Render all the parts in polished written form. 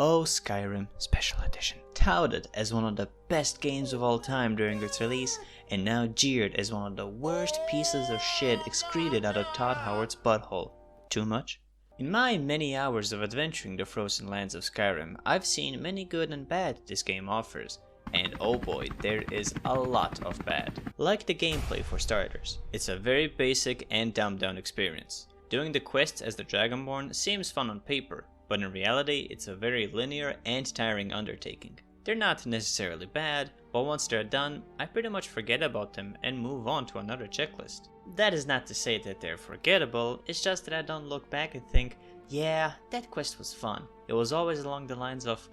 Oh, Skyrim Special Edition. Touted as one of the best games of all time during its release, and now jeered as one of the worst pieces of shit excreted out of Todd Howard's butthole. Too much? In my many hours of adventuring the frozen lands of Skyrim, I've seen many good and bad this game offers. And oh boy, there is a lot of bad. Like the gameplay for starters. It's a very basic and dumbed down experience. Doing the quests as the Dragonborn seems fun on paper, but in reality it's a very linear and tiring undertaking. They're not necessarily bad, but once they're done, I pretty much forget about them and move on to another checklist. That is not to say that they're forgettable, it's just that I don't look back and think, yeah, that quest was fun. It was always along the lines of,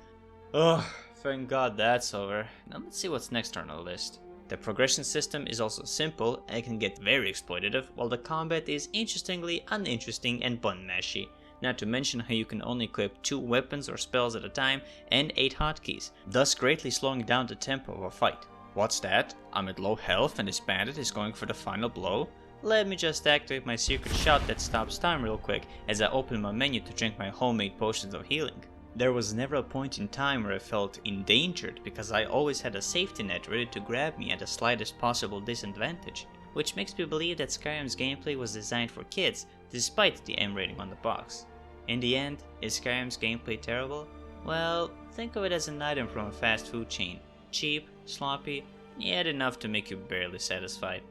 ugh, thank God that's over. Now let's see what's next on our list. The progression system is also simple and can get very exploitative, while the combat is interestingly uninteresting and button-mashy. Not to mention how you can only equip 2 weapons or spells at a time and 8 hotkeys, thus greatly slowing down the tempo of a fight. What's that? I'm at low health and this bandit is going for the final blow? Let me just activate my secret shot that stops time real quick as I open my menu to drink my homemade potions of healing. There was never a point in time where I felt endangered because I always had a safety net ready to grab me at the slightest possible disadvantage, which makes me believe that Skyrim's gameplay was designed for kids despite the M rating on the box. In the end, is Skyrim's gameplay terrible? Well, think of it as an item from a fast food chain. Cheap, sloppy, yet enough to make you barely satisfied.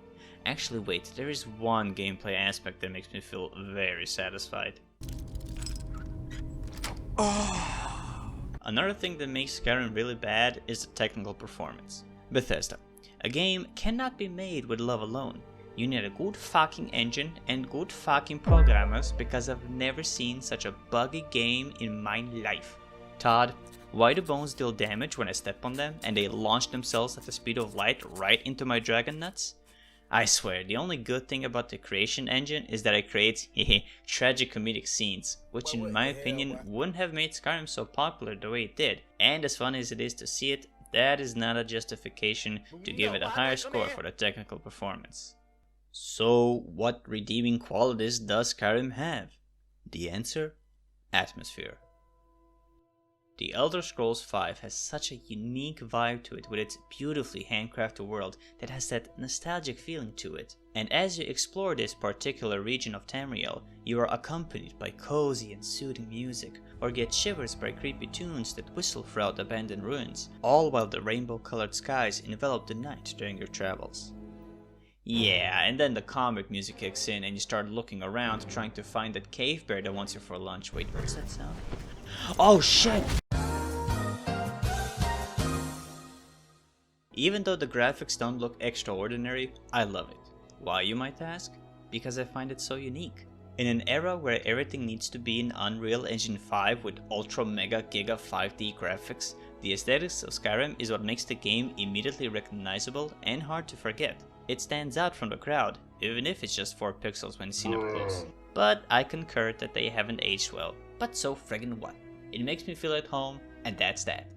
Actually wait, there is one gameplay aspect that makes me feel very satisfied. Another thing that makes Skyrim really bad is the technical performance. Bethesda. A game cannot be made with love alone. You need a good fucking engine and good fucking programmers because I've never seen such a buggy game in my life. Todd, why do bones deal damage when I step on them and they launch themselves at the speed of light right into my dragon nuts? I swear, the only good thing about the creation engine is that it creates tragic comedic scenes, which in my opinion wouldn't have made Skyrim so popular the way it did. And as fun as it is to see it, that is not a justification to give it a higher score for the technical performance. So, what redeeming qualities does Skyrim have? The answer? Atmosphere. The Elder Scrolls V has such a unique vibe to it with its beautifully handcrafted world that has that nostalgic feeling to it. And as you explore this particular region of Tamriel, you are accompanied by cozy and soothing music, or get shivers by creepy tunes that whistle throughout abandoned ruins, all while the rainbow-colored skies envelop the night during your travels. Yeah, and then the comic music kicks in and you start looking around trying to find that cave bear that wants you for lunch. Wait, what's that sound? Oh shit! Even though the graphics don't look extraordinary, I love it. Why, you might ask? Because I find it so unique. In an era where everything needs to be in Unreal Engine 5 with ultra mega giga 5D graphics, the aesthetics of Skyrim is what makes the game immediately recognizable and hard to forget. It stands out from the crowd, even if it's just 4 pixels when seen up close. But I concur that they haven't aged well. But so friggin' what? It makes me feel at home, and that's that.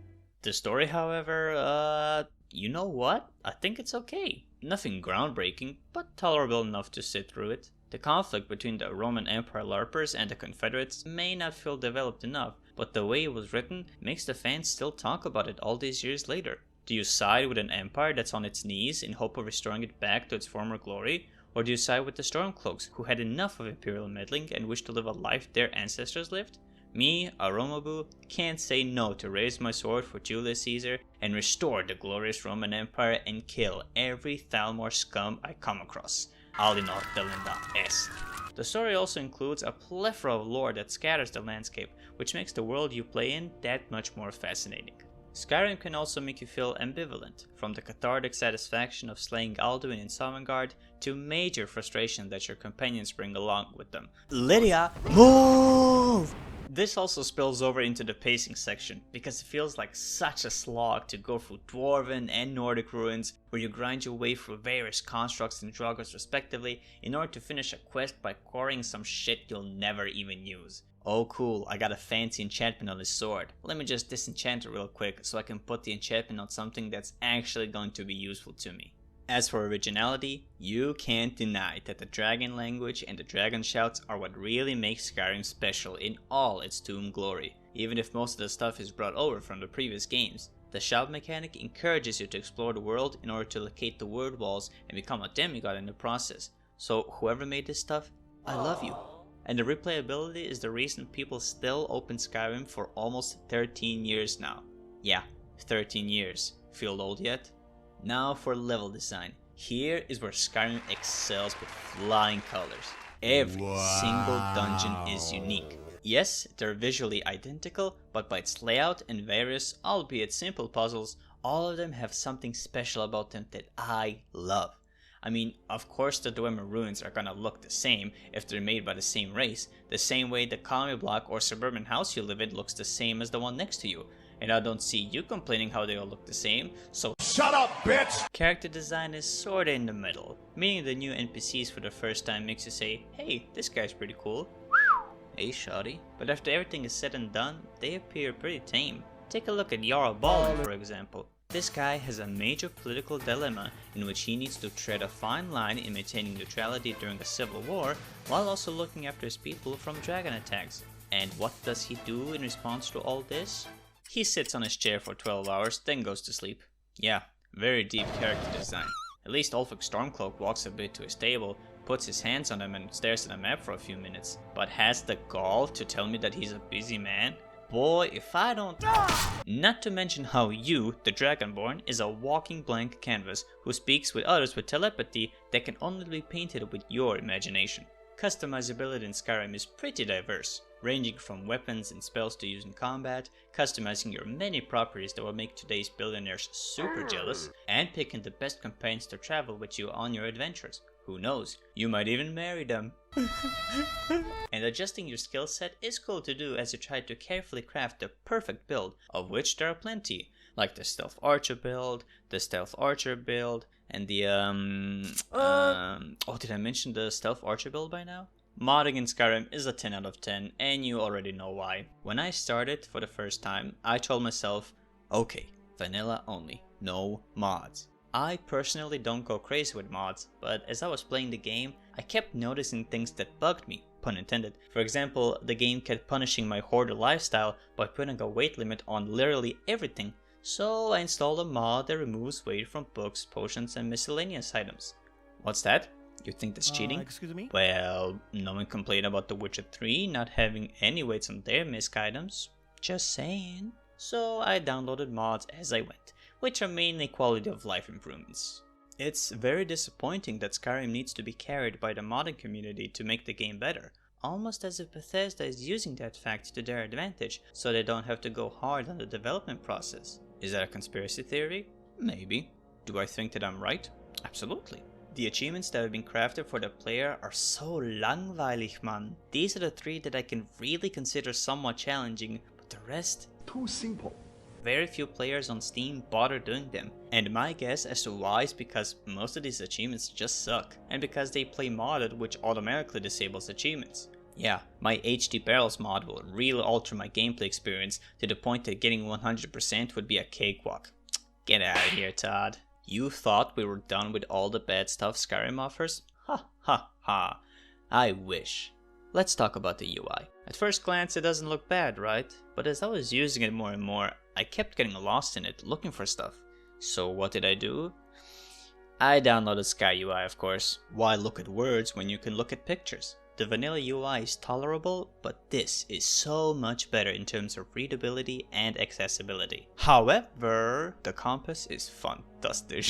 The story, however, you know what? I think it's okay. Nothing groundbreaking, but tolerable enough to sit through it. The conflict between the Roman Empire LARPers and the Confederates may not feel developed enough, but the way it was written makes the fans still talk about it all these years later. Do you side with an empire that's on its knees in hope of restoring it back to its former glory? Or do you side with the Stormcloaks, who had enough of imperial meddling and wished to live a life their ancestors lived? Me, a Romabu, can't say no to raise my sword for Julius Caesar and restore the glorious Roman Empire and kill every Thalmor scum I come across. Alinor Delinda Est. The story also includes a plethora of lore that scatters the landscape, which makes the world you play in that much more fascinating. Skyrim can also make you feel ambivalent, from the cathartic satisfaction of slaying Alduin in Sovngarde to major frustration that your companions bring along with them. Lydia, move! This also spills over into the pacing section, because it feels like such a slog to go through Dwarven and Nordic ruins, where you grind your way through various constructs and Draugrs respectively, in order to finish a quest by quarrying some shit you'll never even use. Oh cool, I got a fancy enchantment on this sword. Let me just disenchant it real quick so I can put the enchantment on something that's actually going to be useful to me. As for originality, you can't deny that the dragon language and the dragon shouts are what really makes Skyrim special in all its tomb glory. Even if most of the stuff is brought over from the previous games, the shout mechanic encourages you to explore the world in order to locate the word walls and become a demigod in the process. So whoever made this stuff, I love you. And the replayability is the reason people still open Skyrim for almost 13 years now. Yeah, 13 years. Feel old yet? Now for level design. Here is where Skyrim excels with flying colors. Every single dungeon is unique. Yes, they're visually identical, but by its layout and various, albeit simple puzzles, all of them have something special about them that I love. I mean, of course the Dwemer ruins are gonna look the same if they're made by the same race, the same way the colony block or suburban house you live in looks the same as the one next to you. And I don't see you complaining how they all look the same, so shut up, bitch! Character design is sorta in the middle. Meeting the new NPCs for the first time makes you say, hey, this guy's pretty cool. Hey, shawty. But after everything is said and done, they appear pretty tame. Take a look at Jarl Balin, for example. This guy has a major political dilemma in which he needs to tread a fine line in maintaining neutrality during a civil war, while also looking after his people from dragon attacks. And what does he do in response to all this? He sits on his chair for 12 hours, then goes to sleep. Yeah, very deep character design. At least Ulfric Stormcloak walks a bit to his table, puts his hands on them and stares at the map for a few minutes, but has the gall to tell me that he's a busy man? Boy, if I don't... Not to mention how you, the Dragonborn, is a walking blank canvas who speaks with others with telepathy that can only be painted with your imagination. Customizability in Skyrim is pretty diverse, ranging from weapons and spells to use in combat, customizing your many properties that will make today's billionaires super jealous, and picking the best companions to travel with you on your adventures. Who knows, you might even marry them. And adjusting your skill set is cool to do as you try to carefully craft the perfect build, of which there are plenty, like the Stealth Archer build, the Stealth Archer build, and the oh, did I mention the Stealth Archer build by now? Modding in Skyrim is a 10 out of 10, and you already know why. When I started for the first time, I told myself, okay, vanilla only, no mods. I personally don't go crazy with mods, but as I was playing the game, I kept noticing things that bugged me, pun intended. For example, the game kept punishing my hoarder lifestyle by putting a weight limit on literally everything, so I installed a mod that removes weight from books, potions, and miscellaneous items. What's that? You think that's cheating? Excuse me? Well, no one complained about The Witcher 3 not having any weights on their misc items. Just saying. So I downloaded mods as I went, which are mainly quality of life improvements. It's very disappointing that Skyrim needs to be carried by the modding community to make the game better, almost as if Bethesda is using that fact to their advantage so they don't have to go hard on the development process. Is that a conspiracy theory? Maybe. Do I think that I'm right? Absolutely. The achievements that have been crafted for the player are so langweilig, man. These are the 3 that I can really consider somewhat challenging, but the rest? Too simple. Very few players on Steam bother doing them, and my guess as to why is because most of these achievements just suck, and because they play modded, which automatically disables achievements. Yeah, my HD Barrels mod will really alter my gameplay experience to the point that getting 100% would be a cakewalk. Get out of here, Todd. You thought we were done with all the bad stuff Skyrim offers? Ha ha ha. I wish. Let's talk about the UI. At first glance it doesn't look bad, right? But as I was using it more and more, I kept getting lost in it, looking for stuff. So what did I do? I downloaded Sky UI, of course. Why look at words when you can look at pictures? The vanilla UI is tolerable, but this is so much better in terms of readability and accessibility. However, the compass is fantastic.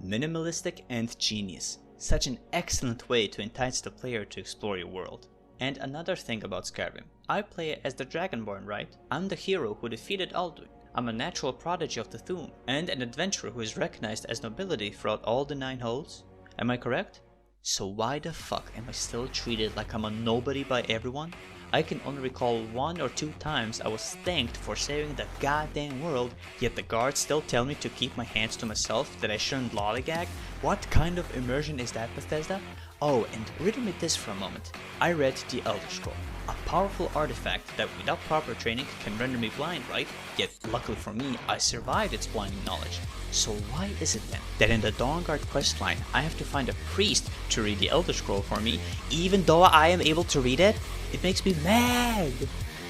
Minimalistic and genius. Such an excellent way to entice the player to explore your world. And another thing about Skyrim, I play as the Dragonborn, right? I'm the hero who defeated Alduin. I'm a natural prodigy of the Thu'um, and an adventurer who is recognized as nobility throughout all the 9 holes. Am I correct? So why the fuck am I still treated like I'm a nobody by everyone? I can only recall 1 or 2 times I was thanked for saving the goddamn world, yet the guards still tell me to keep my hands to myself, that I shouldn't lollygag. What kind of immersion is that, Bethesda? Oh, and riddle me this for a moment. I read The Elder Scroll. A powerful artifact that without proper training can render me blind, right? Yet luckily for me, I survived its blinding knowledge. So why is it then that in the Dawnguard questline I have to find a priest to read the Elder Scroll for me, even though I am able to read it? It makes me mad!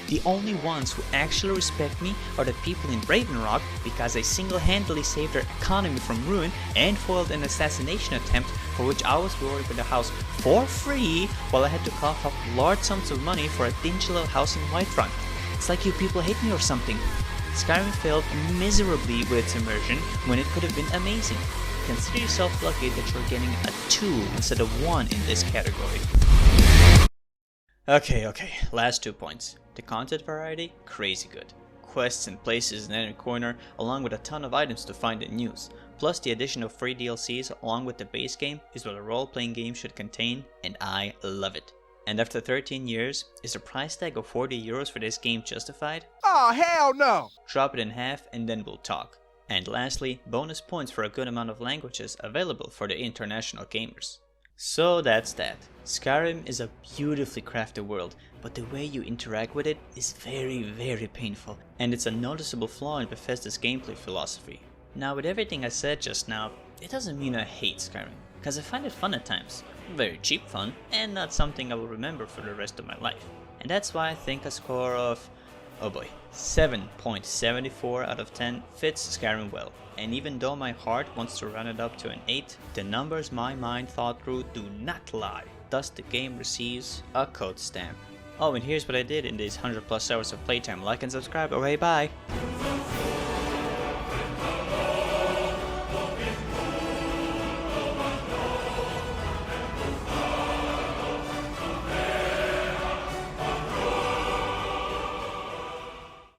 The only ones who actually respect me are the people in Ravenrock because I single-handedly saved their economy from ruin and foiled an assassination attempt for which I was rewarded with a house for free while I had to cough up large sums of money for a dingy little house in Whiterun. It's like you people hate me or something. Skyrim failed miserably with its immersion when it could have been amazing. Consider yourself lucky that you're getting a 2 instead of 1 in this category. Okay, last 2 points. The content variety, crazy good. Quests and places in every corner, along with a ton of items to find and use. Plus the addition of free DLCs along with the base game is what a role-playing game should contain, and I love it. And after 13 years, is the price tag of €40 for this game justified? Oh, hell no! Drop it in half and then we'll talk. And lastly, bonus points for a good amount of languages available for the international gamers. So that's that. Skyrim is a beautifully crafted world, but the way you interact with it is very painful, and it's a noticeable flaw in Bethesda's gameplay philosophy. Now with everything I said just now, it doesn't mean I hate Skyrim, because I find it fun at times. Very cheap fun, and not something I will remember for the rest of my life. And that's why I think a score of, oh boy, 7.74 out of 10 fits Skyrim well. And even though my heart wants to run it up to an 8, the numbers my mind thought through do not lie. Thus the game receives a code stamp. Oh, and here's what I did in these 100+ hours of playtime. Like and subscribe. Alright, bye!